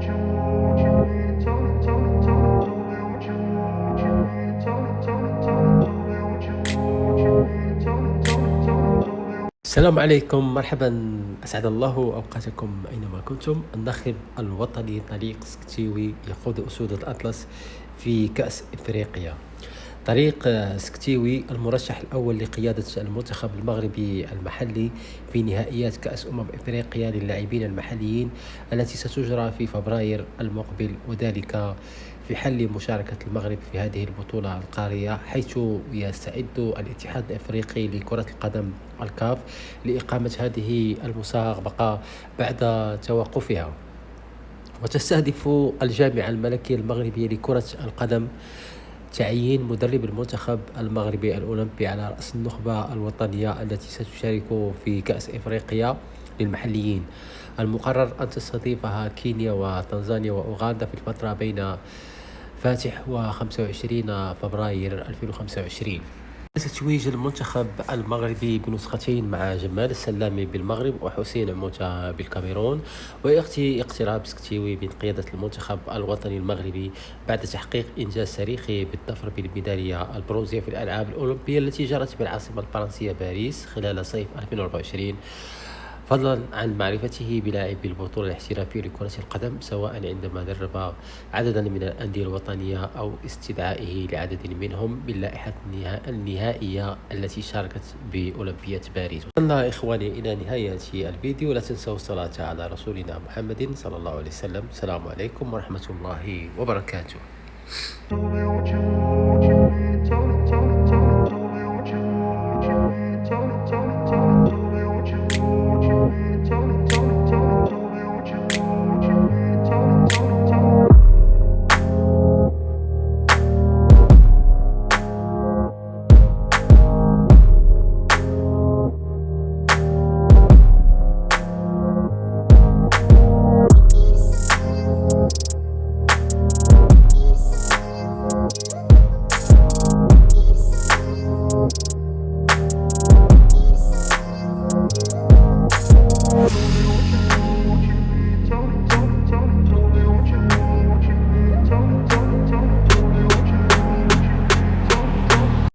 السلام عليكم، مرحبا، أسعد الله أوقاتكم أينما كنتم. الناخب الوطني طريق سكتيوي يقود أسود الأطلس في كأس إفريقيا. طريق سكتيوي المرشح الأول لقيادة المنتخب المغربي المحلي في نهائيات كأس إفريقيا للاعبين المحليين التي ستجرى في فبراير المقبل، وذلك في حل مشاركة المغرب في هذه البطولة القارية، حيث يستعد الاتحاد الأفريقي لكرة القدم الكاف لإقامة هذه المسابقة بعد توقفها. وتستهدف الجامعة الملكية المغربية لكرة القدم تعيين مدرب المنتخب المغربي الأولمبي على رأس النخبة الوطنية التي ستشارك في كأس إفريقيا للمحليين، المقرر أن تستضيفها كينيا وتنزانيا وأوغندا في الفترة بين فاتح و 25 فبراير 2025. تتويج المنتخب المغربي بنسختين مع جمال السلامي بالمغرب وحسين عموتة بالكاميرون، ويأتي اقتراب سكتيوي من قيادة المنتخب الوطني المغربي بعد تحقيق إنجاز تاريخي بالظفر بالميدالية البرونزية في الألعاب الأولمبية التي جرت بالعاصمة الفرنسية باريس خلال صيف 2024، فضلا عن معرفته بلاعبي البطولة الاحترافية لكرة القدم سواء عندما درب عددا من الأندية الوطنية أو استدعائه لعدد منهم باللائحة النهائية التي شاركت بأولمبياد باريس. وصلنا إخواني إلى نهاية الفيديو، لا تنسوا الصلاة على رسولنا محمد صلى الله عليه وسلم. السلام عليكم ورحمة الله وبركاته.